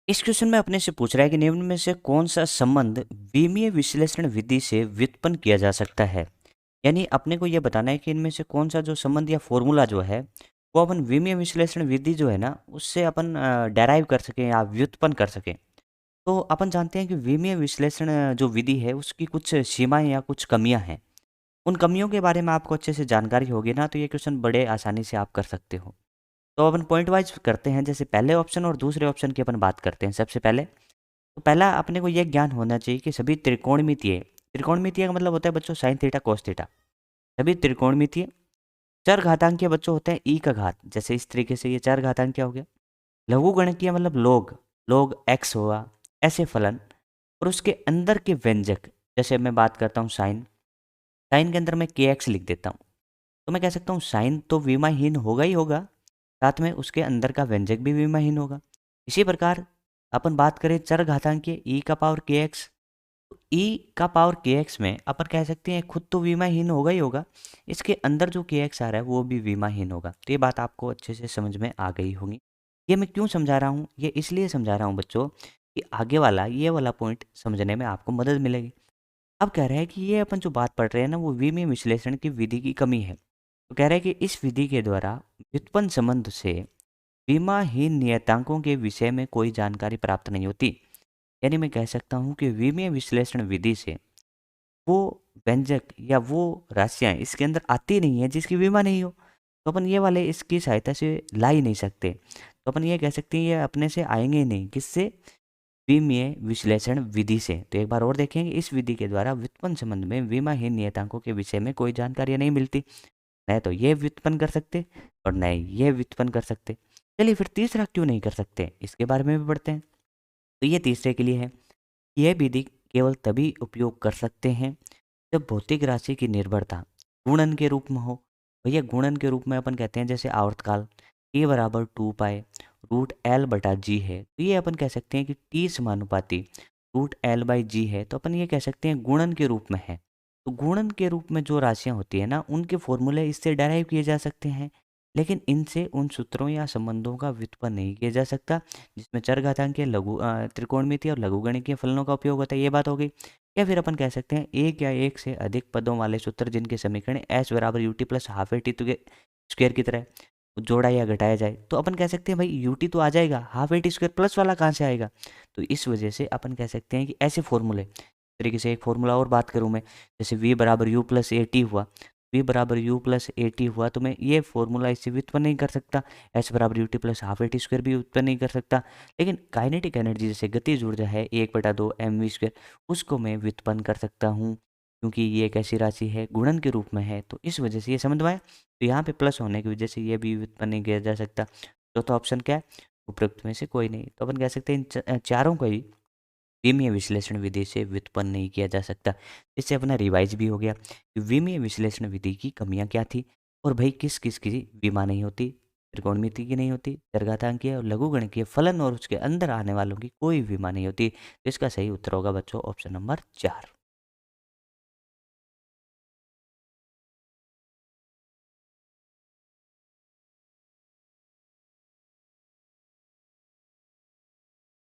इस क्वेश्चन में अपने से पूछ रहा है कि निम्न में से कौन सा संबंध विमीय विश्लेषण विधि से व्युत्पन्न किया जा सकता है। यानी अपने को ये बताना है कि इनमें से कौन सा जो संबंध या फॉर्मूला जो है वो अपन विमीय विश्लेषण विधि जो है ना उससे अपन डेराइव कर सकें या व्युत्पन्न कर सकें। तो अपन जानते हैं कि विमीय विश्लेषण जो विधि है उसकी कुछ सीमाएं या कुछ कमियां हैं। उन कमियों के बारे में आपको अच्छे से जानकारी होगी ना तो ये क्वेश्चन बड़े आसानी से आप कर सकते हो। तो अपन पॉइंट वाइज करते हैं, जैसे पहले ऑप्शन और दूसरे ऑप्शन की अपन बात करते हैं। सबसे पहले तो पहला अपने को यह ज्ञान होना चाहिए कि सभी त्रिकोणमितीय, त्रिकोणमितीय का मतलब होता है बच्चों साइन थीटा कोस थीटा, सभी त्रिकोणमितीय चर घातांकीय बच्चों होते हैं ई का घात, जैसे इस तरीके से ये चर घातांकीय हो गया। लघु गणकीय मतलब लोग, लोग एक्स हुआ, ऐसे फलन। और उसके अंदर के व्यंजक, जैसे मैं बात करता हूँ साइन, साइन के अंदर मैं के एक्स लिख देता हूँ, तो मैं कह सकता हूँ साइन तो विमाहीन होगा ही होगा, साथ में उसके अंदर का व्यंजक भी विमाहीन होगा। इसी प्रकार अपन बात करें चर घातांकीय ई का पावर के एक्स, तो ई का पावर के एक्स में अपन कह सकते हैं खुद तो विमाहीन होगा ही होगा, इसके अंदर जो के एक्स आ रहा है वो भी विमाहीन होगा। तो ये बात आपको अच्छे से समझ में आ गई होगी। ये मैं क्यों समझा रहा हूँ, ये इसलिए समझा रहा हूँ बच्चों कि आगे वाला ये वाला पॉइंट समझने में आपको मदद मिलेगी। अब कह रहे हैं कि ये अपन जो बात पढ़ रहे हैं ना वो विमीय विश्लेषण की विधि की कमी है। तो कह रहे हैं कि इस विधि के द्वारा व्युत्पन्न संबंध से विमाहीन नियतांकों के विषय में कोई जानकारी प्राप्त नहीं होती। यानी मैं कह सकता हूँ कि विमीय विश्लेषण विधि से वो व्यंजक या वो राशियाँ इसके अंदर आती नहीं है जिसकी विमा नहीं हो, तो अपन ये वाले इसकी सहायता से ला ही नहीं सकते। तो अपन ये कह सकते हैं ये अपने से आएंगे ही नहीं, किससे? विमीय विश्लेषण विधि से। तो एक बार और देखेंगे, इस विधि के द्वारा व्युत्पन्न संबंध में विमाहीन नियतांकों के विषय में कोई जानकारी नहीं मिलती। न तो ये व्युत्पन्न कर सकते और न ही ये व्युत्पन्न कर सकते। चलिए फिर तीसरा क्यों नहीं कर सकते, इसके बारे में भी पढ़ते हैं। तो ये तीसरे के लिए है। यह विधि केवल तभी उपयोग कर सकते हैं जब भौतिक राशि की निर्भरता गुणन के रूप में हो। भैया गुणन के रूप में अपन कहते हैं जैसे आवर्तकाल t बराबर 2 पाई √L/g है, तो ये अपन कह सकते हैं कि t समानुपाती √L/g है, तो अपन ये कह सकते हैं गुणन के रूप में है। तो गुणन के रूप में जो राशियां होती है ना उनके फॉर्मूले इससे डेराइव किए जा सकते हैं, लेकिन इनसे उन सूत्रों या संबंधों का व्युत्पन्न नहीं किया जा सकता जिसमें चरघातांकीय त्रिकोणमितीय और लघुगणकीय फलनों का उपयोग होता है। ये बात हो गई। या फिर अपन कह सकते हैं एक या एक से अधिक पदों वाले सूत्र जिनके समीकरण एस बराबर UT plus half A T के स्क्वायर की तरह जोड़ा या घटाया जाए, तो अपन कह सकते हैं भाई यूटी तो आ जाएगा, half A T square plus वाला कहाँ से आएगा। तो इस वजह से अपन कह सकते हैं कि ऐसे फॉर्मूले तरीके से, एक फॉर्मूला और बात करूँ मैं, जैसे v बराबर यू प्लस ए टी हुआ, v बराबर यू प्लस ए टी हुआ, तो मैं ये फॉर्मूला इससे व्युत्पन्न नहीं कर सकता। एस बराबर U T plus half A T square भी उत्पन्न नहीं कर सकता। लेकिन काइनेटिक एनर्जी जैसे गतिज ऊर्जा है 1/2 mv स्क्वायर, उसको मैं व्युत्पन्न कर सकता हूँ, क्योंकि ये एक ऐसी राशि है गुणन के रूप में है। तो इस वजह से ये समझ में आया। तो यहाँ पे प्लस होने की वजह से ये भी व्युत्पन्न नहीं किया जा सकता। चौथा ऑप्शन क्या है? उपरोक्त में से कोई नहीं। तो अपन कह सकते हैं इन चारों को ही विमीय विश्लेषण विधि से व्युत्पन्न नहीं किया जा सकता। इससे अपना रिवाइज भी हो गया कि विमीय विश्लेषण विधि की कमियां क्या थी और भाई किस किस की विमा नहीं होती, त्रिकोणमिति की नहीं होती, चरघातांकीय और लघुगणकीय फलन और उसके अंदर आने वालों की कोई विमा नहीं होती। तो इसका सही उत्तर होगा बच्चों ऑप्शन नंबर 4।